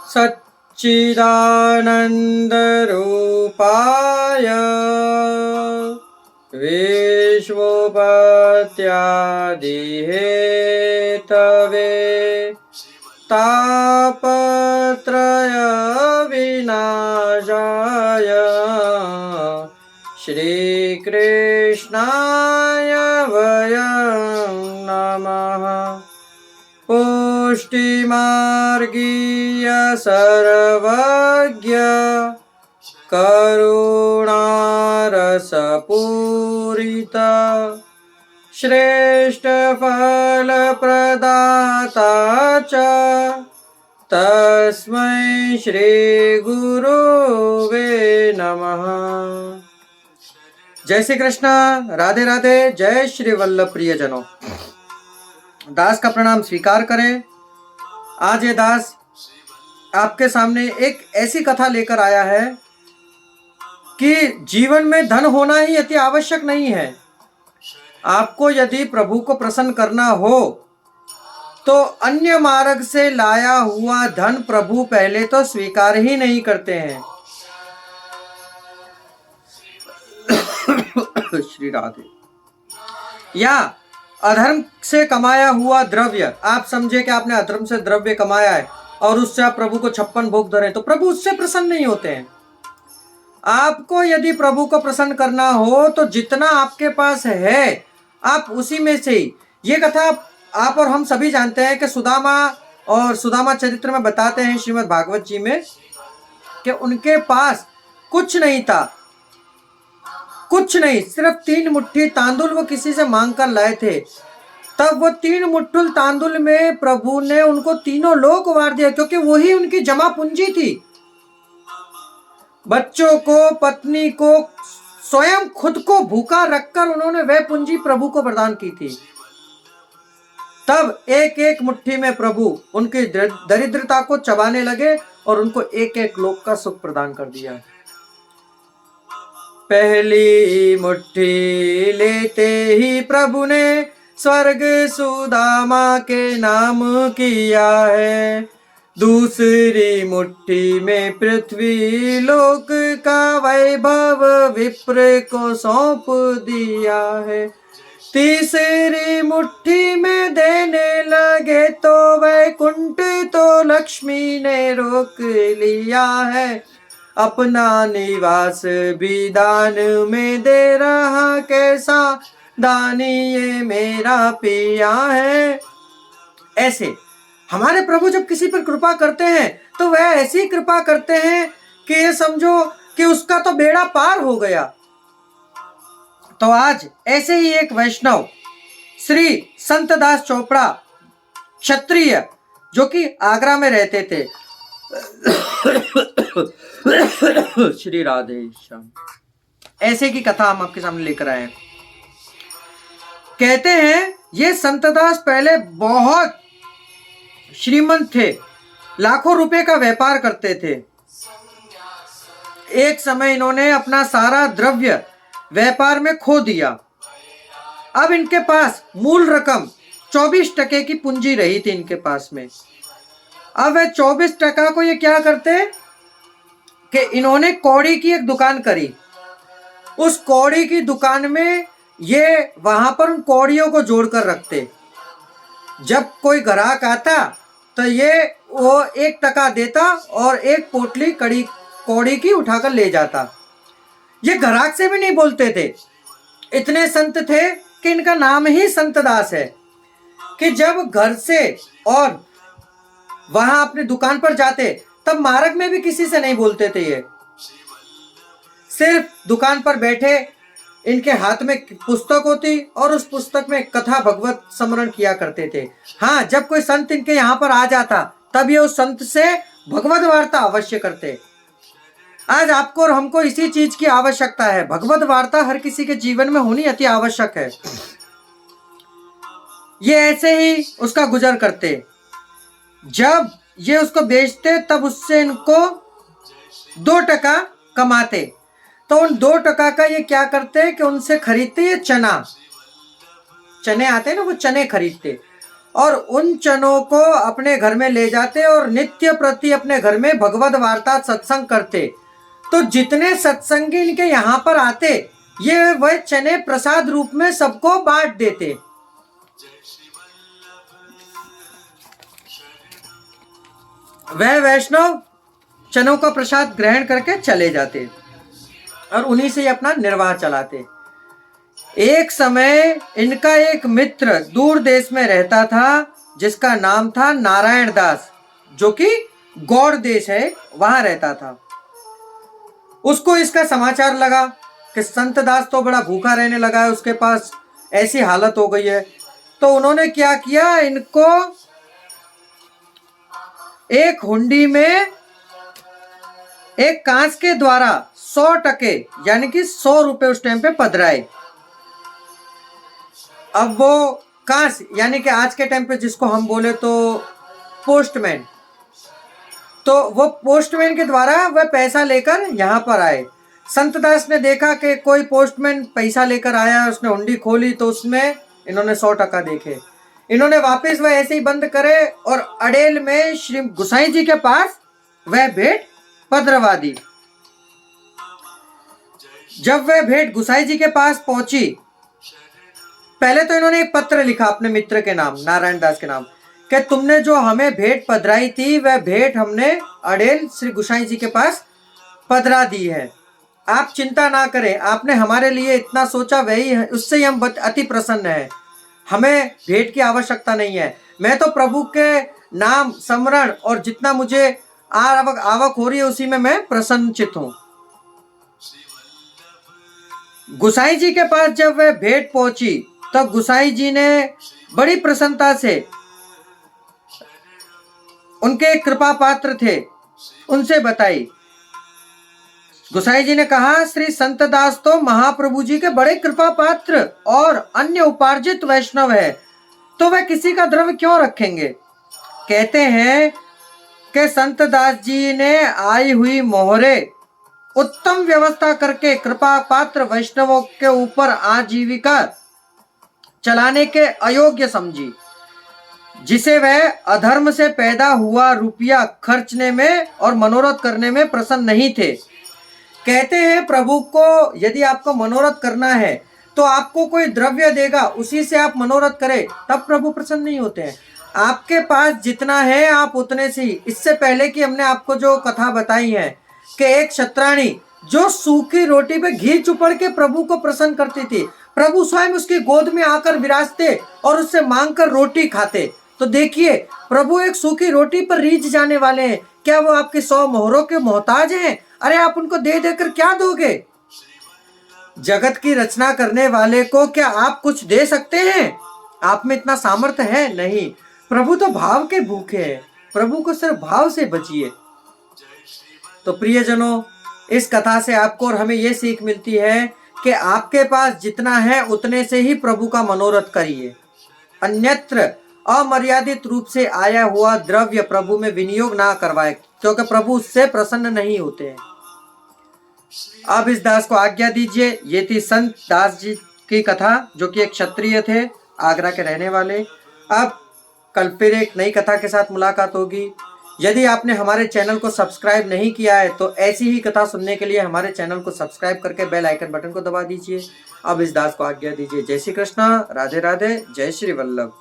सच्चिदानन्दरूपाय विश्वोपत्यादिहेतवे तापत्रय विनाशाय श्रीकृष्णाय वयं नमः। पुष्टिमार्गीय सर्वज्ञ करुणारसपूरित श्रेष्ठ फलप्रदाता च तस्मै श्री गुरुवे नमः। जय श्री कृष्ण, राधे राधे, जय श्री वल्लभ प्रियजनों। दास का प्रणाम स्वीकार करें। आज ये दास आपके सामने एक ऐसी कथा लेकर आया है कि जीवन में धन होना ही अति आवश्यक नहीं है। आपको यदि प्रभु को प्रसन्न करना हो तो अन्य मार्ग से लाया हुआ धन प्रभु पहले तो स्वीकार ही नहीं करते हैं। श्री राधे। या अधर्म से कमाया हुआ द्रव्य, आप समझे कि आपने अधर्म से द्रव्य कमाया है और उससे आप प्रभु को 56 भोग धरे, तो प्रभु उससे प्रसन्न नहीं होते हैं। आपको यदि प्रभु को प्रसन्न करना हो तो जितना आपके पास है आप उसी में से ही। ये कथा आप और हम सभी जानते हैं कि सुदामा और सुदामा चरित्र में बताते हैं श्रीमद् भागवत जी में कि उनके पास कुछ नहीं था, कुछ नहीं, सिर्फ 3 मुट्ठी तांदुल वो किसी से मांग कर लाए थे। तब वो 3 मुट्ठुल तांदुल में प्रभु ने उनको तीनों लोक वार दिया, क्योंकि वही उनकी जमा पूंजी थी। बच्चों को, पत्नी को, स्वयं खुद को भूखा रखकर उन्होंने वह पूंजी प्रभु को प्रदान की थी। तब एक एक मुट्ठी में प्रभु उनकी दरिद्रता को चबाने लगे और उनको एक एक लोक का सुख प्रदान कर दिया। पहली मुट्ठी लेते ही प्रभु ने स्वर्ग सुदामा के नाम किया है। दूसरी मुट्ठी में पृथ्वी लोक का वैभव विप्र को सौंप दिया है। तीसरी मुट्ठी में देने लगे तो वैकुंठ तो लक्ष्मी ने रोक लिया है। अपना निवास भी दान में दे रहा, कैसा दानी ये मेरा पिया है। ऐसे हमारे प्रभु जब किसी पर कृपा करते हैं तो वह ऐसी कृपा करते हैं कि ये समझो कि उसका तो बेड़ा पार हो गया। तो आज ऐसे ही एक वैष्णव श्री संतदास चोपड़ा क्षत्रिय जो कि आगरा में रहते थे, श्री राधे श्याम, ऐसे की कथा हम आपके सामने लेकर आए हैं। कहते हैं ये संतदास पहले बहुत श्रीमंत थे, लाखों रुपए का व्यापार करते थे। एक समय इन्होंने अपना सारा द्रव्य व्यापार में खो दिया। अब इनके पास मूल रकम 24% की पूंजी रही थी इनके पास में। अब वह 24% को ये क्या करते कि इन्होंने कौड़ी की एक दुकान करी। उस कौड़ी की दुकान में ये वहां पर उन कौड़ियों को जोड़कर रखते। जब कोई ग्राहक आता तो ये वो 1% देता और एक पोटली कड़ी कौड़ी की उठाकर ले जाता। ये ग्राहक से भी नहीं बोलते थे, इतने संत थे कि इनका नाम ही संतदास है। कि जब घर से और वहां अपनी दुकान पर जाते तब मार्ग में भी किसी से नहीं बोलते थे। ये सिर्फ दुकान पर बैठे इनके हाथ में पुस्तक होती और उस पुस्तक में कथा भगवत स्मरण किया करते थे। हाँ, जब कोई संत इनके यहाँ पर आ जाता तब ये उस संत से भगवत वार्ता अवश्य करते। आज आपको और हमको इसी चीज की आवश्यकता है। भगवत वार्ता हर किसी के जीवन में होनी अति आवश्यक है। ये ऐसे ही उसका गुजर करते। जब ये उसको बेचते तब उससे इनको 2% कमाते। तो उन 2% का ये क्या करते कि उनसे खरीदते ये चना, चने आते ना, वो चने खरीदते और उन चनों को अपने घर में ले जाते और नित्य प्रति अपने घर में भगवद वार्ता सत्संग करते। तो जितने सत्संगी इनके यहाँ पर आते, ये वह चने प्रसाद रूप में सबको बांट देते। वह वैष्णव चनों का प्रसाद ग्रहण करके चले जाते और उन्हीं से अपना निर्वाह चलाते। एक समय इनका एक मित्र दूर देश में रहता था, जिसका नाम था नारायण दास, जो कि गौड़ देश है, वहां रहता था। उसको इसका समाचार लगा कि संत दास तो बड़ा भूखा रहने लगा है, उसके पास ऐसी हालत हो गई है। तो उन्होंने क्या किया, इनको एक हुंडी में एक कांच के द्वारा 100 टके यानी कि 100 रुपए उस टाइम पे पधराए। अब वो कांच यानी कि आज के टाइम पे जिसको हम बोले तो पोस्टमैन, तो वो पोस्टमैन के द्वारा वह पैसा लेकर यहाँ पर आए। संत दास ने देखा कि कोई पोस्टमैन पैसा लेकर आया, उसने हुंडी खोली तो उसमें इन्होंने 100 टका देखे। इन्होंने वापस वह ऐसे ही बंद करे और अडेल में श्री गुसाई जी के पास वह भेंट पधरवा दी। जब वह भेंट गुसाई जी के पास पहुंची, पहले तो इन्होंने एक पत्र लिखा अपने मित्र के नाम, नारायण दास के नाम, कि तुमने जो हमें भेंट पधराई थी वह भेंट हमने अडेल श्री गुसाई जी के पास पधरा दी है। आप चिंता ना करें, आपने हमारे लिए इतना सोचा वही है, उससे ही हम अति प्रसन्न हैं। हमें भेंट की आवश्यकता नहीं है। मैं तो प्रभु के नाम स्मरण और जितना मुझे आवक हो रही है उसी में मैं प्रसन्नचित हूं। गुसाई जी के पास जब वह भेंट पहुंची तब गुसाई जी ने बड़ी प्रसन्नता से, उनके कृपा पात्र थे, उनसे बताई। गुसाई जी ने कहा, श्री संत दास तो महाप्रभु जी के बड़े कृपा पात्र और अन्य उपार्जित वैष्णव है, तो वह किसी का द्रव्य क्यों रखेंगे। कहते हैं कि संत दास जी ने आई हुई मोहरे उत्तम व्यवस्था करके कृपा पात्र वैष्णवों के ऊपर आजीविका चलाने के अयोग्य समझी, जिसे वह अधर्म से पैदा हुआ रुपया खर्चने में और मनोरथ करने में प्रसन्न नहीं थे। कहते हैं प्रभु को यदि आपको मनोरथ करना है तो आपको कोई द्रव्य देगा, उसी से आप मनोरथ करें, तब प्रभु प्रसन्न नहीं होते हैं। आपके पास जितना है आप उतने से ही। इससे पहले कि हमने आपको जो कथा बताई है कि एक क्षत्राणी जो सूखी रोटी पे घी चुपड़ के प्रभु को प्रसन्न करती थी, प्रभु स्वयं उसकी गोद में आकर विराजते और उससे मांगकर रोटी खाते। तो देखिए, प्रभु एक सूखी रोटी पर रीझ जाने वाले हैं, क्या वो आपके 100 मोहरों के मोहताज हैं? अरे आप उनको दे देकर क्या दोगे? जगत की रचना करने वाले को क्या आप कुछ दे सकते हैं? आप में इतना सामर्थ्य है नहीं। प्रभु तो भाव के भूखे हैं, प्रभु को सिर्फ भाव से बचिए। तो प्रियजनों, इस कथा से आपको और हमें यह सीख मिलती है कि आपके पास जितना है उतने से ही प्रभु का मनोरथ करिए, अन्यत्र अमर्यादित रूप से आया हुआ द्रव्य प्रभु में विनियोग ना करवाए, क्योंकि प्रभु उससे प्रसन्न नहीं होते हैं। अब इस दास को आज्ञा दीजिए। ये थी संत दास जी की कथा, जो कि एक क्षत्रिय थे, आगरा के रहने वाले। अब कल फिर एक नई कथा के साथ मुलाकात होगी। यदि आपने हमारे चैनल को सब्सक्राइब नहीं किया है तो ऐसी ही कथा सुनने के लिए हमारे चैनल को सब्सक्राइब करके बेल आइकन बटन को दबा दीजिए। अब इस दास को आज्ञा दीजिए। जय श्री कृष्णा, राधे राधे, जय श्री वल्लभ।